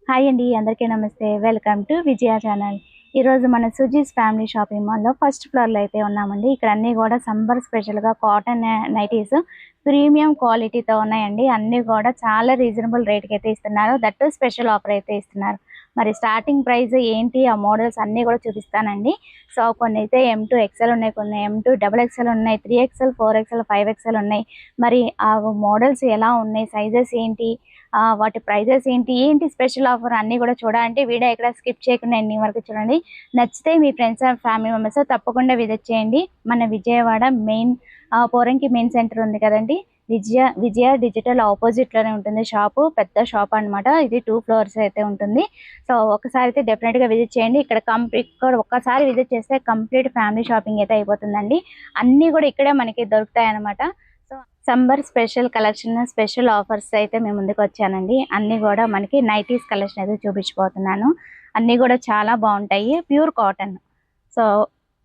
Hi అండి, అందరికీ నమస్తే. Welcome to Vijaya channel. ఈరోజు మన సుజీస్ ఫ్యామిలీ షాపింగ్ మాల్లో ఫస్ట్ ఫ్లోర్లో అయితే ఉన్నామండి. ఇక్కడ అన్నీ కూడా సమ్మర్ స్పెషల్గా కాటన్ నైటీస్ ప్రీమియం క్వాలిటీతో ఉన్నాయండి. అన్నీ కూడా చాలా రీజనబుల్ రేట్కి అయితే ఇస్తున్నారు. దట్టు స్పెషల్ ఆఫర్ అయితే ఇస్తున్నారు. మరి స్టార్టింగ్ ప్రైస్ ఏంటి, ఆ మోడల్స్ అన్నీ కూడా చూపిస్తానండి. సో కొన్ని అయితే M2 XL ఉన్నాయి, కొన్ని M2 XXL ఉన్నాయి, 3XL, 4XL, 5XL ఉన్నాయి. మరి ఆ మోడల్స్ ఎలా ఉన్నాయి, సైజెస్ ఏంటి, వాటి ప్రైజెస్ ఏంటి, ఏంటి స్పెషల్ ఆఫర్ అన్నీ కూడా చూడాలంటే వీడియో ఎక్కడ స్కిప్ చేయకుండా ఎన్ని వరకు చూడండి. నచ్చితే మీ ఫ్రెండ్స్ అండ్ ఫ్యామిలీ మెంబర్స్ తప్పకుండా విజిట్ చేయండి. మన Vijayawada main Poranki main centre ఉంది కదండి, విజయ డిజిటల్ ఆపోజిట్ లోనే ఉంటుంది షాపు. పెద్ద షాప్ అన్నమాట. ఇది 2 ఫ్లోర్స్ అయితే ఉంటుంది. సో ఒకసారి అయితే డెఫినెట్ గా విజిట్ చేయండి. ఇక్కడ ఒక్కసారి విజిట్ చేస్తే కంప్లీట్ ఫ్యామిలీ షాపింగ్ అయితే అయిపోతుందండి. అన్ని కూడా ఇక్కడే మనకి దొరుకుతాయి అన్నమాట. So summer special collection, special offers అయితే మేము ముందుకు వచ్చానండి. అన్ని కూడా మనకి నైటీస్ కలెక్షన్ అయితే చూపించబోతున్నాను. అన్ని కూడా చాలా బాగుంటాయి, ప్యూర్ కాటన్. సో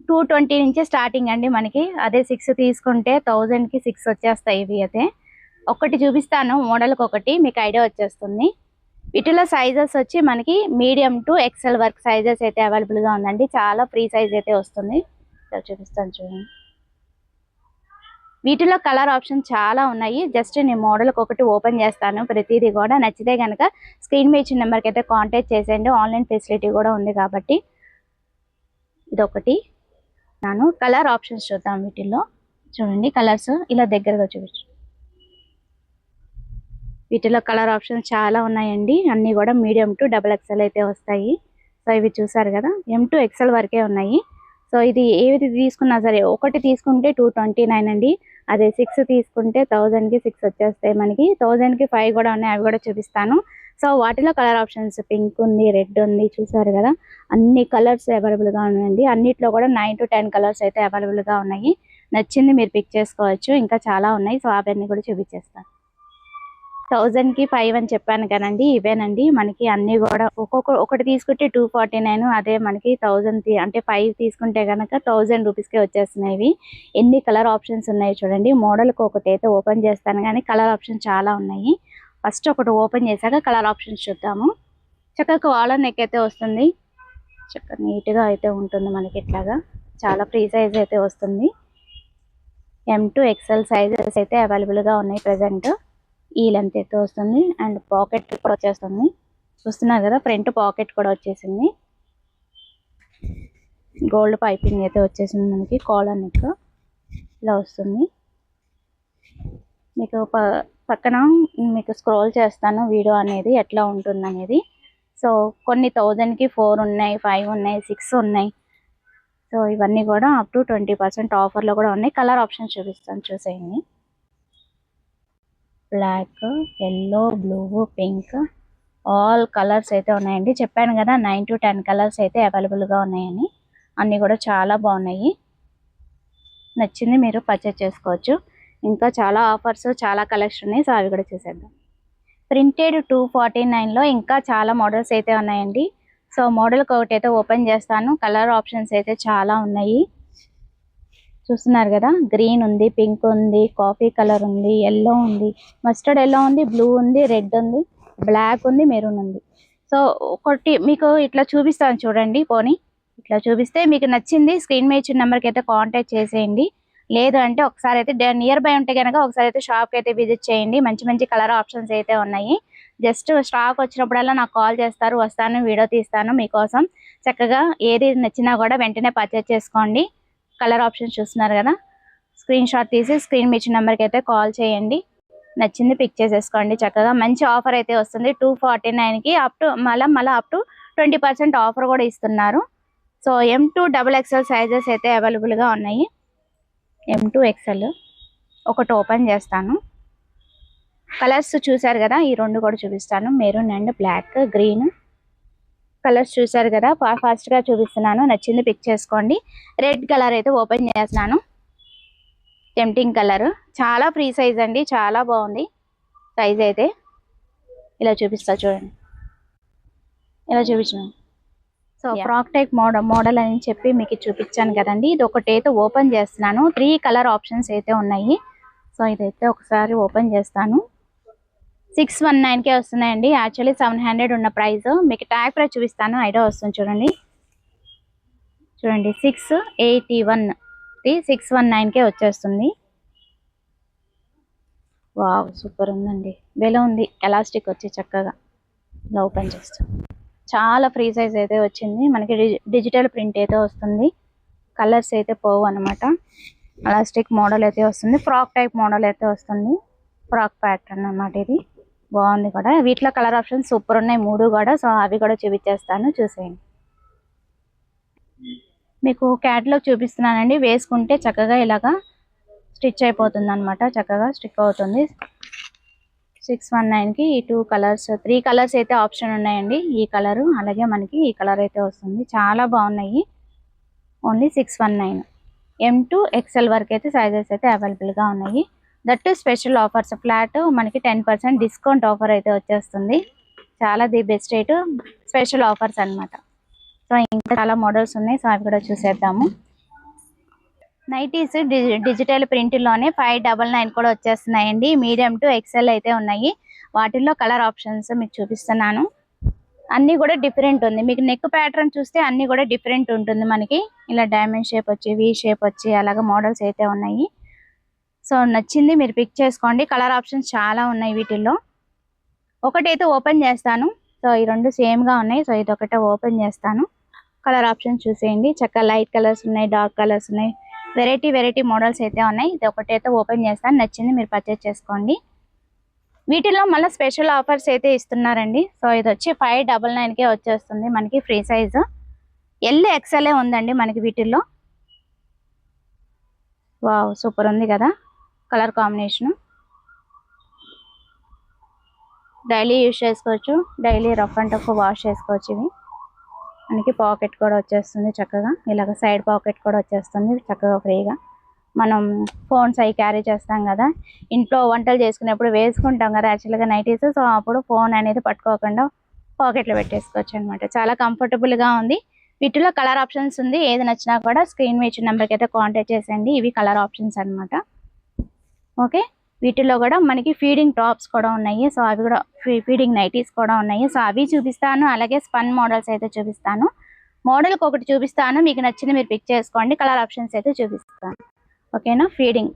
220 నుంచి స్టార్టింగ్ అండి మనకి. అదే 6 తీసుకుంటే 1000 కి 6 వచ్చేస్తాయి. ఇవి అయితే ఒకటి చూపిస్తాను, మోడల్కి ఒకటి మీకు ఐడియా వచ్చేస్తుంది. వీటిలో సైజెస్ వచ్చి మనకి మీడియం టు XL వరకు సైజెస్ అయితే అవైలబుల్గా ఉందండి. చాలా ఫ్రీ సైజ్ అయితే వస్తుంది. చూపిస్తాను చూడండి. వీటిలో కలర్ ఆప్షన్ చాలా ఉన్నాయి. జస్ట్ నేను మోడల్కి ఒకటి ఓపెన్ చేస్తాను. ప్రతిదీ కూడా నచ్చితే కనుక స్క్రీన్ మీద ఇచ్చిన నెంబర్కి అయితే కాంటాక్ట్ చేసేయండి. ఆన్లైన్ ఫెసిలిటీ కూడా ఉంది కాబట్టి. ఇదొకటి కలర్ ఆప్షన్స్ చూద్దాం. వీటిల్లో చూడండి, కలర్స్ ఇలా దగ్గరగా చూపించు. వీటిలో కలర్ ఆప్షన్స్ చాలా ఉన్నాయండి. అన్నీ కూడా మీడియం టు XXL అయితే వస్తాయి. సో ఇవి చూసారు కదా, M2 XL వరకే ఉన్నాయి. సో ఇది ఏది తీసుకున్నా సరే, ఒకటి తీసుకుంటే 229 అండి. అదే 6 తీసుకుంటే 1000 కి 6 వచ్చేస్తాయి మనకి. 1000 కి 5 కూడా ఉన్నాయి, అవి కూడా చూపిస్తాను. సో వాటిలో కలర్ ఆప్షన్స్ పింక్ ఉంది, రెడ్ ఉంది, చూసారు కదా. అన్ని కలర్స్ అవైలబుల్గా ఉన్నాయండి. అన్నిట్లో కూడా 9 to 10 కలర్స్ అయితే అవైలబుల్గా ఉన్నాయి. నచ్చింది మీరు పిక్ చేసుకోవచ్చు. ఇంకా చాలా ఉన్నాయి. సో అవన్నీ కూడా చూపించేస్తాను. 1000 కి 5 అని చెప్పాను కదండి, ఇవేనండి మనకి అన్ని కూడా. ఒకటి తీసుకుంటే 249. అదే మనకి 1000 అంటే 5 తీసుకుంటే కనుక 1000 రూపీస్కే వచ్చేస్తున్నాయి. ఇవి ఎన్ని కలర్ ఆప్షన్స్ ఉన్నాయి చూడండి. మోడల్కి ఒకటి అయితే ఓపెన్ చేస్తాను, కానీ కలర్ ఆప్షన్ చాలా ఉన్నాయి. ఫస్ట్ ఒకటి ఓపెన్ చేశాక కలర్ ఆప్షన్స్ చూద్దాము. చక్కగా కాలర్ నెక్ అయితే వస్తుంది. చక్కగా నీట్గా అయితే ఉంటుంది మనకి. ఇట్లాగా చాలా ఫ్రీ సైజ్ అయితే వస్తుంది. M2 XL సైజెస్ అయితే అవైలబుల్గా ఉన్నాయి ప్రజెంట్. ఈ లెంత్ అయితే వస్తుంది. అండ్ పాకెట్ కూడా వచ్చేస్తుంది. చూస్తున్నారు కదా, ఫ్రంట్ పాకెట్ కూడా వచ్చేసింది. గోల్డ్ పైపింగ్ అయితే వచ్చేసింది మనకి. కాలర్ నెక్ ఇలా వస్తుంది. మీకు పక్కన మీకు స్క్రోల్ చేస్తాను వీడియో అనేది ఎట్లా ఉంటుంది అనేది. సో కొన్ని 1000 కి 4 ఉన్నాయి, 5 ఉన్నాయి, 6 ఉన్నాయి. సో ఇవన్నీ కూడా అప్ టు 20% ఆఫర్లో కూడా ఉన్నాయి. కలర్ ఆప్షన్ చూపిస్తాను, చూసేయండి. Black, yellow, blue, pink, all colours అయితే ఉన్నాయండి. చెప్పాను కదా 9 to 10 కలర్స్ అయితే అవైలబుల్గా ఉన్నాయని. అన్నీ కూడా చాలా బాగున్నాయి. నచ్చింది మీరు పర్చేస్ చేసుకోవచ్చు. ఇంకా చాలా ఆఫర్స్, చాలా కలెక్షన్ ఉన్నాయి. సో అవి కూడా చూసేద్దాం. ప్రింటెడ్ 249లో ఇంకా చాలా మోడల్స్ అయితే ఉన్నాయండి. సో మోడల్కి ఒకటి అయితే ఓపెన్ చేస్తాను. కలర్ ఆప్షన్స్ అయితే చాలా ఉన్నాయి. చూస్తున్నారు కదా, గ్రీన్ ఉంది, పింక్ ఉంది, కాఫీ కలర్ ఉంది, ఎల్లో ఉంది, మస్టర్డ్ ఎల్లో ఉంది, బ్లూ ఉంది, రెడ్ ఉంది, బ్లాక్ ఉంది, మెరూన్ ఉంది. సో ఒకటి మీకు ఇట్లా చూపిస్తాను చూడండి. పోనీ ఇట్లా చూపిస్తే మీకు నచ్చింది స్క్రీన్ మీద ఇచ్చిన నెంబర్కి అయితే కాంటాక్ట్ చేసేయండి. లేదు అంటే ఒకసారి అయితే నియర్ బై ఉంటే కనుక ఒకసారి అయితే షాప్కి అయితే విజిట్ చేయండి. మంచి మంచి కలర్ ఆప్షన్స్ అయితే ఉన్నాయి. జస్ట్ స్టాక్ వచ్చినప్పుడల్లా నాకు కాల్ చేస్తారు, వస్తాను, వీడియో తీస్తాను మీకోసం. చక్కగా ఏది నచ్చినా కూడా వెంటనే పర్చేస్ చేసుకోండి. కలర్ ఆప్షన్స్ చూస్తున్నారు కదా, స్క్రీన్ షాట్ తీసి స్క్రీన్ మీద ఇచ్చిన నెంబర్కి అయితే కాల్ చేయండి. నచ్చింది పిక్ చేసేసుకోండి. చక్కగా మంచి ఆఫర్ అయితే వస్తుంది. 249కి అప్ టు మళ్ళీ అప్ టు 20% ఆఫర్ కూడా ఇస్తున్నారు. సో M2 XXL సైజెస్ అయితే అవైలబుల్గా ఉన్నాయి. M2 XL ఒకటి ఓపెన్ చేస్తాను. కలర్స్ చూసారు కదా, ఈ రెండు కూడా చూపిస్తాను. Maroon and black, green colours చూసారు కదా. ఫాస్ట్గా చూపిస్తున్నాను, నచ్చింది పిక్ చేసుకోండి. రెడ్ కలర్ అయితే ఓపెన్ చేస్తున్నాను. టెంప్టింగ్ కలర్, చాలా ఫ్రీ సైజ్ అండి, చాలా బాగుంది సైజ్ అయితే. ఇలా చూపిస్తా చూడండి, ఇలా చూపించాను. సో ఫ్రాక్ టైప్ మోడల్ అని చెప్పి మీకు చూపించాను కదండి. ఇది ఒకటి అయితే ఓపెన్ చేస్తున్నాను. 3 కలర్ ఆప్షన్స్ అయితే ఉన్నాయి. సో ఇదైతే ఒకసారి ఓపెన్ చేస్తాను. 619కే వస్తున్నాయండి. యాక్చువల్లీ 700 ఉన్న ప్రైస్. మీకు ట్యాగ్ ప్రైస్ చూపిస్తాను, ఐడియా వస్తుంది చూడండి. చూడండి 681 619కే వచ్చేస్తుంది. వావ్ సూపర్ ఉందండి, బెల ఉంది. ఎలాస్టిక్ వచ్చి చక్కగా ఇలా ఓపెన్ చేస్తాం. చాలా ఫ్రీ సైజ్ అయితే వచ్చింది మనకి. డిజిటల్ ప్రింట్ అయితే వస్తుంది. కలర్స్ అయితే పోవు అనమాట. ఎలాస్టిక్ మోడల్ అయితే వస్తుంది. ఫ్రాక్ టైప్ మోడల్ అయితే వస్తుంది. ఫ్రాక్ ప్యాటర్న్ అన్నమాట ఇది. బాగుంది కూడా. వీటిలో కలర్ ఆప్షన్స్ సూపర్ ఉన్నాయి 3 కూడా. సో అవి కూడా చూపించేస్తాను, చూసేయండి. మీకు క్యాట్లాగ్ చూపిస్తున్నానండి. వేసుకుంటే చక్కగా ఇలాగా స్టిచ్ అయిపోతుంది అనమాట. చక్కగా స్టిక్ అవుతుంది. 619కి ఈ 2 కలర్స్ 3 కలర్స్ అయితే ఆప్షన్ ఉన్నాయండి. ఈ కలరు అలాగే మనకి ఈ కలర్ అయితే వస్తుంది. చాలా బాగున్నాయి. ఓన్లీ 619. M to XL వరకు అయితే సైజెస్ అయితే అవైలబుల్గా ఉన్నాయి. That special offers. ఫ్లాట్ మనకి 10% డిస్కౌంట్ ఆఫర్ అయితే వచ్చేస్తుంది. చాలా the best rate special offers అన్నమాట. సో ఇంకా చాలా మోడల్స్ ఉన్నాయి. సో అవి కూడా చూసేద్దాము. నైటీస్ డిజిటల్ ప్రింట్లోనే 599 కూడా వచ్చేస్తున్నాయండి. మీడియం టు XL అయితే ఉన్నాయి. వాటిల్లో కలర్ ఆప్షన్స్ మీకు చూపిస్తున్నాను. అన్నీ కూడా డిఫరెంట్ ఉంది. మీకు నెక్ ప్యాటర్న్ చూస్తే అన్నీ కూడా డిఫరెంట్ ఉంటుంది మనకి. ఇలా డైమండ్ షేప్ వచ్చి, వి షేప్ వచ్చి అలాగా మోడల్స్ అయితే ఉన్నాయి. సో నచ్చింది మీరు పిక్ చేసుకోండి. కలర్ ఆప్షన్స్ చాలా ఉన్నాయి వీటిల్లో. ఒకటైతే ఓపెన్ చేస్తాను. సో ఈ 2 సేమ్గా ఉన్నాయి. సో ఇది ఒకటే ఓపెన్ చేస్తాను. కలర్ ఆప్షన్స్ చూసేయండి. చక్కగా లైట్ కలర్స్ ఉన్నాయి, డార్క్ కలర్స్ ఉన్నాయి. వెరైటీ మోడల్స్ అయితే ఉన్నాయి. ఇది ఒకటైతే ఓపెన్ చేస్తాను. నచ్చింది మీరు పర్చేస్ చేసుకోండి. వీటిలో మళ్ళీ స్పెషల్ ఆఫర్స్ అయితే ఇస్తున్నారండి. సో ఇది వచ్చి 599కే వచ్చేస్తుంది మనకి. ఫ్రీ సైజు LXL ఉందండి మనకి వీటిల్లో. వావ్ సూపర్ ఉంది కదా కలర్ కాంబినేషన్. డైలీ యూజ్ చేసుకోవచ్చు. Daily rough and tough wash చేసుకోవచ్చు. ఇవి మనకి పాకెట్ కూడా వచ్చేస్తుంది చక్కగా. ఇలాగ సైడ్ పాకెట్ కూడా వచ్చేస్తుంది చక్కగా ఫ్రీగా. మనం ఫోన్స్ అవి క్యారీ చేస్తాం కదా, ఇంట్లో వంటలు చేసుకునేప్పుడు వేసుకుంటాం కదా యాక్చువల్గా నైటీస్. సో అప్పుడు ఫోన్ అనేది పట్టుకోకుండా పాకెట్లో పెట్టేసుకోవచ్చు అనమాట. చాలా కంఫర్టబుల్గా ఉంది. వీటిలో కలర్ ఆప్షన్స్ ఉంది. ఏది నచ్చినా కూడా స్క్రీన్ మీద ఇచ్చిన నెంబర్కి అయితే కాంటాక్ట్ చేసేయండి. ఇవి కలర్ ఆప్షన్స్ అనమాట. ఓకే, వీటిలో కూడా మనకి ఫీడింగ్ టాప్స్ కూడా ఉన్నాయి. సో అవి కూడా ఫీడింగ్ నైటీస్ కూడా ఉన్నాయి. సో అవి చూపిస్తాను. అలాగే స్పన్ మోడల్స్ అయితే చూపిస్తాను. మోడల్కి ఒకటి చూపిస్తాను, మీకు నచ్చింది మీరు పిక్ చేసుకోండి. కలర్ ఆప్షన్స్ అయితే చూపిస్తాను. ఓకేనా. ఫీడింగ్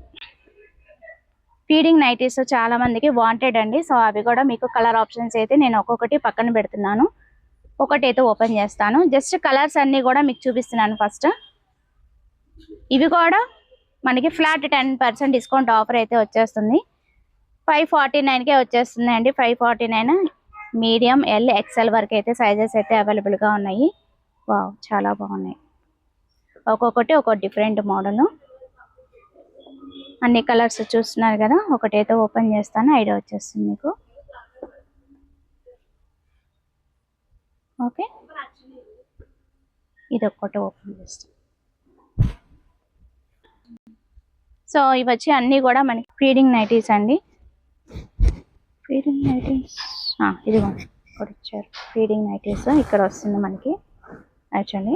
నైటీస్ చాలా మందికి వాంటెడ్ అండి. సో అవి కూడా మీకు కలర్ ఆప్షన్స్ అయితే నేను ఒక్కొక్కటి పక్కన పెడుతున్నాను. ఒకటైతే ఓపెన్ చేస్తాను. జస్ట్ కలర్స్ అన్నీ కూడా మీకు చూపిస్తున్నాను ఫస్ట్. ఇవి కూడా మనకి ఫ్లాట్ 10% డిస్కౌంట్ ఆఫర్ అయితే వచ్చేస్తుంది. 549కే వచ్చేస్తుంది అండి. 549. మీడియం LXL వరకు అయితే సైజెస్ అయితే అవైలబుల్గా ఉన్నాయి. వావ్ చాలా బాగున్నాయి. ఒక్కొక్కటి ఒక్కొక్క డిఫరెంట్ మోడల్. అన్ని కలర్స్ చూస్తున్నారు కదా. ఒకటైతే ఓపెన్ చేస్తాను, ఐడియా వచ్చేస్తుంది మీకు. ఓకే, ఇది ఒక్కటి ఓపెన్ చేస్తాను. సో ఇవి వచ్చి అన్నీ కూడా మనకి ఫీడింగ్ నైటీస్ అండి. ఫీడింగ్ నైటీస్ ఇదిగో ఇక్కడ ఇచ్చారు. ఫీడింగ్ నైటీస్ ఇక్కడ వస్తుంది మనకి. యాక్చువల్లీ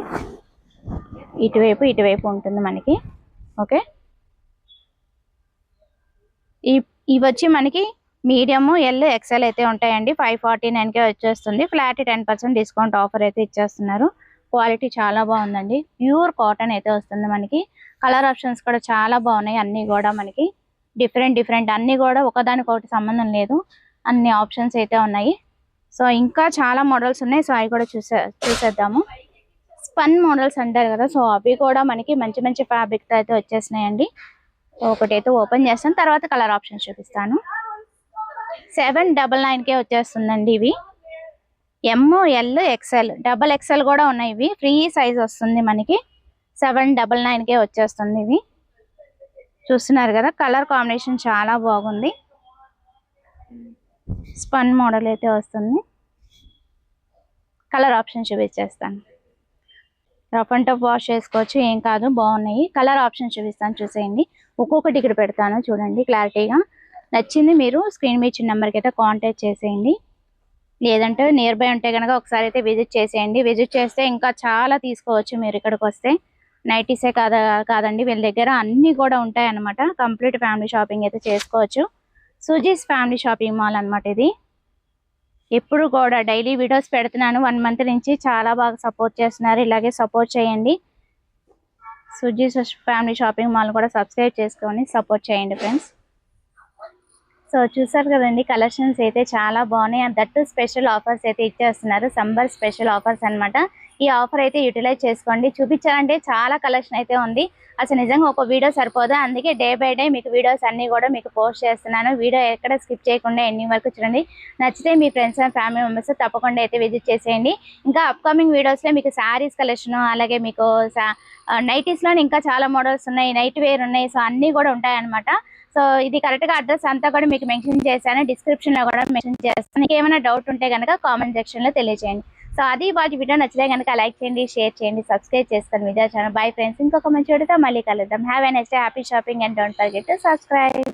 ఇటువైపు ఉంటుంది మనకి. ఓకే, ఇవి వచ్చి మనకి మీడియం LXL అయితే ఉంటాయండి. 549కే వచ్చేస్తుంది. ఫ్లాట్ 10% డిస్కౌంట్ ఆఫర్ అయితే ఇచ్చేస్తున్నారు. క్వాలిటీ చాలా బాగుందండి. ప్యూర్ కాటన్ అయితే వస్తుంది మనకి. కలర్ ఆప్షన్స్ కూడా చాలా బాగున్నాయి. అన్నీ కూడా మనకి డిఫరెంట్ అన్నీ కూడా ఒకదానికొకటి సంబంధం లేదు. అన్ని ఆప్షన్స్ అయితే ఉన్నాయి. సో ఇంకా చాలా మోడల్స్ ఉన్నాయి. సో అవి కూడా చూసేద్దాము. స్పన్ మోడల్స్ అంటారు కదా, సో అవి కూడా మనకి మంచి ఫ్యాబ్రిక్ అయితే వచ్చేసినాయండి. ఒకటైతే ఓపెన్ చేస్తాను, తర్వాత కలర్ ఆప్షన్స్ చూపిస్తాను. 799కే వచ్చేస్తుందండి. ఇవి MLXL XXL కూడా ఉన్నాయి. ఇవి ఫ్రీ సైజ్ వస్తుంది మనకి. 799కే వచ్చేస్తుంది. ఇవి చూస్తున్నారు కదా, కలర్ కాంబినేషన్ చాలా బాగుంది. స్పన్ మోడల్ అయితే వస్తుంది. కలర్ ఆప్షన్ చూపించేస్తాను. రఫ్ అండ్ టఫ్ వాష్ చేసుకోవచ్చు, ఏం కాదు, బాగున్నాయి. కలర్ ఆప్షన్ చూపిస్తాను, చూసేయండి. ఒక్కొక్కటి ఇక్కడ పెడతాను చూడండి క్లారిటీగా. నచ్చింది మీరు స్క్రీన్ మీద ఇచ్చిన నెంబర్కి అయితే కాంటాక్ట్ చేసేయండి. లేదంటే నియర్ బై ఉంటే కనుక ఒకసారి అయితే విజిట్ చేసేయండి. విజిట్ చేస్తే ఇంకా చాలా తీసుకోవచ్చు మీరు ఇక్కడికి వస్తే. నైటీసే కాదండి, వీళ్ళ దగ్గర అన్నీ కూడా ఉంటాయి అన్నమాట. కంప్లీట్ ఫ్యామిలీ షాపింగ్ అయితే చేసుకోవచ్చు. సుజీస్ ఫ్యామిలీ షాపింగ్ మాల్ అన్నమాట ఇది. ఎప్పుడు కూడా డైలీ వీడియోస్ పెడుతున్నాను 1 మంత్ నుంచి. చాలా బాగా సపోర్ట్ చేస్తున్నారు, ఇలాగే సపోర్ట్ చేయండి. సుజీస్ ఫ్యామిలీ షాపింగ్ మాల్ కూడా సబ్స్క్రైబ్ చేసుకొని సపోర్ట్ చేయండి ఫ్రెండ్స్. సో చూసారు కదండి, కలెక్షన్స్ అయితే చాలా బాగున్నాయి. అండ్ దట్టు స్పెషల్ ఆఫర్స్ అయితే ఇచ్చేస్తున్నారు, సమ్మర్ స్పెషల్ ఆఫర్స్ అన్నమాట. ఈ ఆఫర్ అయితే యూటిలైజ్ చేసుకోండి. చూపించాలంటే చాలా కలెక్షన్ అయితే ఉంది, అసలు నిజంగా ఒక వీడియో సరిపోదు. అందుకే డే బై డే మీకు వీడియోస్ అన్ని కూడా మీకు పోస్ట్ చేస్తున్నాను. వీడియో ఎక్కడ స్కిప్ చేయకుండా ఎన్ని వరకు చూడండి. నచ్చితే మీ ఫ్రెండ్స్ అండ్ ఫ్యామిలీ మెంబర్స్ తప్పకుండా అయితే విజిట్ చేసేయండి. ఇంకా అప్కమింగ్ వీడియోస్లో మీకు శారీస్ కలెక్షన్, అలాగే మీకు నైటీస్లో ఇంకా చాలా మోడల్స్ ఉన్నాయి, నైట్ వేర్ ఉన్నాయి. సో అన్నీ కూడా ఉంటాయన్నమాట. సో ఇది కరెక్ట్గా అడ్రస్ అంతా కూడా మీకు మెన్షన్ చేశాను, డిస్క్రిప్షన్లో కూడా మెన్షన్ చేస్తాను. మీకు ఏమైనా డౌట్ ఉంటే కనుక కామెంట్ సెక్షన్లో తెలియజేయండి. సో అది వాటి వీడియో నచ్చితే కనుక లైక్ చేయండి, షేర్ చేయండి, సబ్స్క్రైబ్ చేసుకోండి విద్యా ఛానల్. బై ఫ్రెండ్స్, ఇంకొక మంచి వీడియోతో మళ్ళీ కలుద్దాం. Have a nice day, happy shopping and don't forget to subscribe.